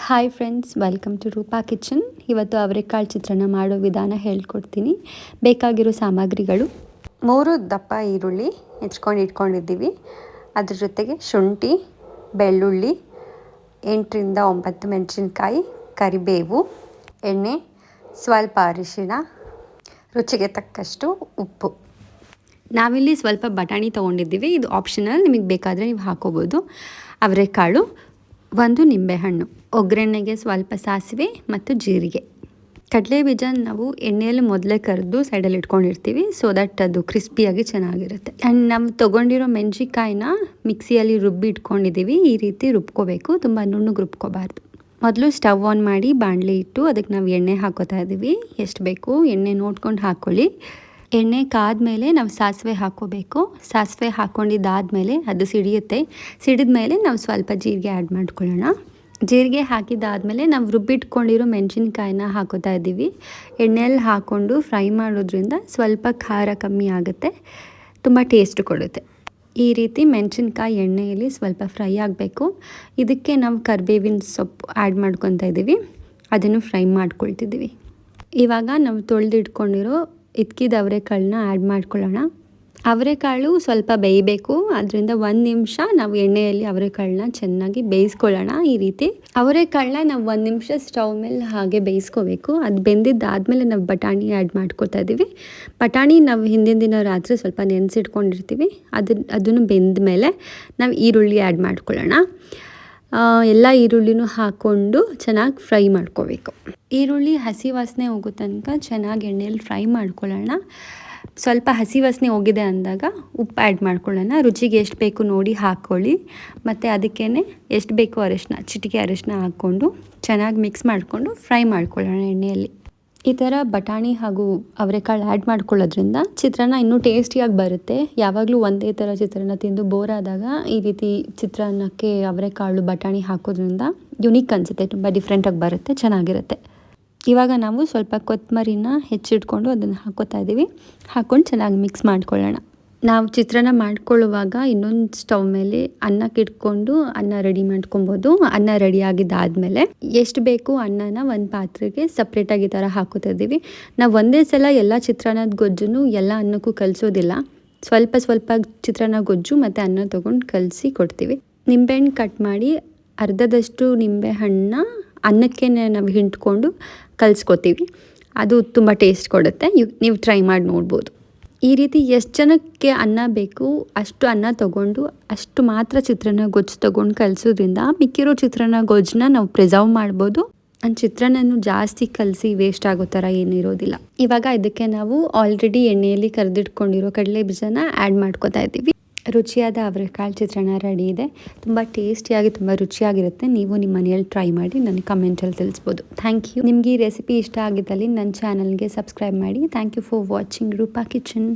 Hi friends, welcome to Roopa kitchen. ಇವತ್ತು ಅವರೆಕಾಳು ಚಿತ್ರಾನ್ನ ಮಾಡೋ ವಿಧಾನ ಹೇಳ್ಕೊಡ್ತೀನಿ. ಬೇಕಾಗಿರೋ ಸಾಮಗ್ರಿಗಳು: 3 ದಪ್ಪ ಈರುಳ್ಳಿ ಹೆಚ್ಕೊಂಡು ಇಟ್ಕೊಂಡಿದ್ದೀವಿ. ಅದ್ರ ಜೊತೆಗೆ ಶುಂಠಿ, ಬೆಳ್ಳುಳ್ಳಿ, 8ರಿಂದ 9 ಮೆಣಸಿನ್ಕಾಯಿ, ಕರಿಬೇವು, ಎಣ್ಣೆ, ಸ್ವಲ್ಪ ಅರಿಶಿಣ, ರುಚಿಗೆ ತಕ್ಕಷ್ಟು ಉಪ್ಪು. ನಾವಿಲ್ಲಿ ಸ್ವಲ್ಪ ಬಟಾಣಿ ತೊಗೊಂಡಿದ್ದೀವಿ. ಇದು ಆಪ್ಷನಲ್, ನಿಮಗೆ ಬೇಕಾದರೆ ನೀವು ಹಾಕೋಬೋದು. ಅವರೆಕಾಳು, 1 ನಿಂಬೆಹಣ್ಣು, ಒಗ್ಗರಣೆಗೆ ಸ್ವಲ್ಪ ಸಾಸಿವೆ ಮತ್ತು ಜೀರಿಗೆ. ಕಡಲೆ ಬೀಜ ನಾವು ಎಣ್ಣೆಯಲ್ಲಿ ಮೊದಲೇ ಕರೆದು ಸೈಡಲ್ಲಿ ಇಟ್ಕೊಂಡಿರ್ತೀವಿ, ಸೊ ದಟ್ ಅದು ಕ್ರಿಸ್ಪಿಯಾಗಿ ಚೆನ್ನಾಗಿರುತ್ತೆ. ಆ್ಯಂಡ್ ನಾವು ತೊಗೊಂಡಿರೋ ಮೆಣಸಿನ್ಕಾಯಿನ ಮಿಕ್ಸಿಯಲ್ಲಿ ರುಬ್ಬಿ ಇಟ್ಕೊಂಡಿದ್ದೀವಿ. ಈ ರೀತಿ ರುಬ್ಕೋಬೇಕು, ತುಂಬ ನುಣ್ಣಗೆ ರುಬ್ಕೋಬಾರ್ದು. ಮೊದಲು ಸ್ಟವ್ ಆನ್ ಮಾಡಿ ಬಾಣಲೆ ಇಟ್ಟು ಅದಕ್ಕೆ ನಾವು ಎಣ್ಣೆ ಹಾಕೋತಾ ಇದ್ದೀವಿ. ಎಷ್ಟು ಬೇಕು ಎಣ್ಣೆ ನೋಡ್ಕೊಂಡು ಹಾಕ್ಕೊಳ್ಳಿ. ಎಣ್ಣೆ ಕಾದ್ಮೇಲೆ ನಾವು ಸಾಸಿವೆ ಹಾಕ್ಕೋಬೇಕು. ಸಾಸಿವೆ ಹಾಕ್ಕೊಂಡಿದ್ದಾದಮೇಲೆ ಅದು ಸಿಡಿದ ಮೇಲೆ ನಾವು ಸ್ವಲ್ಪ ಜೀರಿಗೆ ಆ್ಯಡ್ ಮಾಡ್ಕೊಳ್ಳೋಣ. ಜೀರಿಗೆ ಹಾಕಿದ್ದಾದಮೇಲೆ ನಾವು ರುಬ್ಬಿಟ್ಕೊಂಡಿರೋ ಮೆಣಸಿನ್ಕಾಯಿನ ಹಾಕೋತಾ ಇದ್ದೀವಿ. ಎಣ್ಣೆಯಲ್ಲಿ ಹಾಕ್ಕೊಂಡು ಫ್ರೈ ಮಾಡೋದ್ರಿಂದ ಸ್ವಲ್ಪ ಖಾರ ಕಮ್ಮಿ ಆಗುತ್ತೆ, ತುಂಬ ಟೇಸ್ಟ್ ಕೊಡುತ್ತೆ. ಈ ರೀತಿ ಮೆಣಸಿನ್ಕಾಯಿ ಎಣ್ಣೆಯಲ್ಲಿ ಸ್ವಲ್ಪ ಫ್ರೈ ಆಗಬೇಕು. ಇದಕ್ಕೆ ನಾವು ಕರಿಬೇವಿನ ಸೊಪ್ಪು ಆ್ಯಡ್ ಮಾಡ್ಕೊತಾ ಇದ್ದೀವಿ, ಅದನ್ನು ಫ್ರೈ ಮಾಡ್ಕೊಳ್ತಿದ್ದೀವಿ. ಇವಾಗ ನಾವು ತೊಳೆದಿಟ್ಕೊಂಡಿರೋ ಇದ್ಕಿದ ಅವರೆಕಾಳನ್ನ ಆ್ಯಡ್ ಮಾಡ್ಕೊಳ್ಳೋಣ. ಅವರೆಕಾಳು ಸ್ವಲ್ಪ ಬೇಯಬೇಕು, ಅದರಿಂದ 1 ನಿಮಿಷ ನಾವು ಎಣ್ಣೆಯಲ್ಲಿ ಅವರೆಕಾಳನ್ನ ಚೆನ್ನಾಗಿ ಬೇಯಿಸ್ಕೊಳ್ಳೋಣ. ಈ ರೀತಿ ಅವರೆಕಾಳನ್ನ ನಾವು 1 ನಿಮಿಷ ಸ್ಟವ್ ಮೇಲೆ ಹಾಗೆ ಬೇಯಿಸ್ಕೋಬೇಕು. ಅದು ಬೆಂದಿದ್ದಾದಮೇಲೆ ನಾವು ಬಟಾಣಿ ಆ್ಯಡ್ ಮಾಡ್ಕೊತಾ ಇದ್ದೀವಿ. ಬಟಾಣಿ ನಾವು ಹಿಂದಿನ ದಿನ ರಾತ್ರಿ ಸ್ವಲ್ಪ ನೆನೆಸಿಟ್ಕೊಂಡಿರ್ತೀವಿ. ಅದನ್ನು ಬೆಂದ ಮೇಲೆ ನಾವು ಈರುಳ್ಳಿ ಆ್ಯಡ್ ಮಾಡ್ಕೊಳ್ಳೋಣ. ಎಲ್ಲ ಈರುಳ್ಳಿನೂ ಹಾಕ್ಕೊಂಡು ಚೆನ್ನಾಗಿ ಫ್ರೈ ಮಾಡ್ಕೋಬೇಕು. ಈರುಳ್ಳಿ ಹಸಿ ವಾಸನೆ ಹೋಗೋ ತನಕ ಚೆನ್ನಾಗಿ ಎಣ್ಣೆಯಲ್ಲಿ ಫ್ರೈ ಮಾಡ್ಕೊಳ್ಳೋಣ. ಸ್ವಲ್ಪ ಹಸಿ ವಾಸನೆ ಹೋಗಿದೆ ಅಂದಾಗ ಉಪ್ಪು ಆ್ಯಡ್ ಮಾಡ್ಕೊಳ್ಳೋಣ. ರುಚಿಗೆ ಎಷ್ಟು ಬೇಕು ನೋಡಿ ಹಾಕ್ಕೊಳ್ಳಿ. ಮತ್ತು ಅದಕ್ಕೇ ಎಷ್ಟು ಬೇಕು ಚಿಟಿಕೆ ಅರಿಶಿನ ಹಾಕ್ಕೊಂಡು ಚೆನ್ನಾಗಿ ಮಿಕ್ಸ್ ಮಾಡಿಕೊಂಡು ಫ್ರೈ ಮಾಡ್ಕೊಳ್ಳೋಣ ಎಣ್ಣೆಯಲ್ಲಿ. ಈ ಥರ ಬಟಾಣಿ ಹಾಗೂ ಅವರೆಕಾಳು ಆ್ಯಡ್ ಮಾಡ್ಕೊಳ್ಳೋದ್ರಿಂದ ಚಿತ್ರಾನ್ನ ಇನ್ನೂ ಟೇಸ್ಟಿಯಾಗಿ ಬರುತ್ತೆ. ಯಾವಾಗಲೂ ಒಂದೇ ಥರ ಚಿತ್ರಾನ್ನ ತಿಂದು ಬೋರ್ ಆದಾಗ ಈ ರೀತಿ ಚಿತ್ರಾನ್ನಕ್ಕೆ ಅವರೆಕಾಳು ಬಟಾಣಿ ಹಾಕೋದ್ರಿಂದ ಯುನೀಕ್ ಅನಿಸುತ್ತೆ, ತುಂಬ ಡಿಫ್ರೆಂಟಾಗಿ ಬರುತ್ತೆ, ಚೆನ್ನಾಗಿರುತ್ತೆ. ಇವಾಗ ನಾವು ಸ್ವಲ್ಪ ಕೊತ್ತಂಬರಿನ ಹೆಚ್ಚಿಟ್ಕೊಂಡು ಅದನ್ನು ಹಾಕೋತಾ ಇದ್ದೀವಿ. ಹಾಕ್ಕೊಂಡು ಚೆನ್ನಾಗಿ ಮಿಕ್ಸ್ ಮಾಡ್ಕೊಳ್ಳೋಣ. ನಾವು ಚಿತ್ರಾನ್ನ ಮಾಡ್ಕೊಳ್ಳುವಾಗ ಇನ್ನೊಂದು ಸ್ಟವ್ ಮೇಲೆ ಅನ್ನಕ್ಕೆ ಇಟ್ಕೊಂಡು ಅನ್ನ ರೆಡಿ ಮಾಡ್ಕೊಬೋದು. ಅನ್ನ ರೆಡಿ ಆಗಿದ್ದಾದಮೇಲೆ ಎಷ್ಟು ಬೇಕು ಅನ್ನನ ಒಂದು ಪಾತ್ರೆಗೆ ಸಪ್ರೇಟಾಗಿ ಈ ಥರ ಹಾಕೋತಾ ಇದ್ದೀವಿ. ನಾವು ಒಂದೇ ಸಲ ಎಲ್ಲ ಚಿತ್ರಾನ್ನದ ಗೊಜ್ಜನ್ನು ಎಲ್ಲ ಅನ್ನಕ್ಕೂ ಕಲಿಸೋದಿಲ್ಲ. ಸ್ವಲ್ಪ ಸ್ವಲ್ಪ ಚಿತ್ರಾನ್ನ ಗೊಜ್ಜು ಮತ್ತು ಅನ್ನ ತೊಗೊಂಡು ಕಲಸಿ ಕೊಡ್ತೀವಿ. ನಿಂಬೆಹಣ್ಣು ಕಟ್ ಮಾಡಿ ಅರ್ಧದಷ್ಟು ನಿಂಬೆಹಣ್ಣನ್ನ ಅನ್ನಕ್ಕೆ ನಾವು ಹಿಂಡ್ಕೊಂಡು ಕಲಿಸ್ಕೊತೀವಿ. ಅದು ತುಂಬ ಟೇಸ್ಟ್ ಕೊಡುತ್ತೆ. ನೀವು ಟ್ರೈ ಮಾಡಿ ನೋಡ್ಬೋದು. ಈ ರೀತಿ ಎಷ್ಟು ಜನಕ್ಕೆ ಅನ್ನ ಬೇಕು ಅಷ್ಟು ಅನ್ನ ತೊಗೊಂಡು ಅಷ್ಟು ಮಾತ್ರ ಚಿತ್ರಾನ್ನ ಗೊಜ್ಜು ತೊಗೊಂಡು ಕಲಿಸೋದ್ರಿಂದ ಮಿಕ್ಕಿರೋ ಚಿತ್ರಾನ್ನ ಗೊಜ್ಜನ್ನ ನಾವು ಪ್ರಿಸರ್ವ್ ಮಾಡ್ಬೋದು. ಚಿತ್ರಾನ್ನನೂ ಜಾಸ್ತಿ ಕಲಸಿ ವೇಸ್ಟ್ ಆಗೋ ಥರ ಏನಿರೋದಿಲ್ಲ. ಇವಾಗ ಇದಕ್ಕೆ ನಾವು ಆಲ್ರೆಡಿ ಎಣ್ಣೆಯಲ್ಲಿ ಕರೆದಿಟ್ಕೊಂಡಿರೋ ಕಡಲೆ ಬೀಜನ ಆ್ಯಡ್ ಮಾಡ್ಕೊತಾ ಇದ್ದೀವಿ. ರುಚಿಯಾದ ಅವರೆಕಾಳು ಚಿತ್ರಾನ್ನ ರೆಡಿ ಇದೆ. ತುಂಬ ಟೇಸ್ಟಿಯಾಗಿ ತುಂಬ ರುಚಿಯಾಗಿರುತ್ತೆ. ನೀವು ನಿಮ್ಮ ಮನೆಯಲ್ಲಿ ಟ್ರೈ ಮಾಡಿ ನನಗೆ ಕಮೆಂಟಲ್ಲಿ ತಿಳಿಸ್ಬೋದು. Thank you. ನಿಮಗೆ ಈ ರೆಸಿಪಿ ಇಷ್ಟ ಆಗಿದ್ದಲ್ಲಿ ನನ್ನ ಚಾನಲ್ಗೆ ಸಬ್ಸ್ಕ್ರೈಬ್ ಮಾಡಿ. Thank you for watching Roopa kitchen.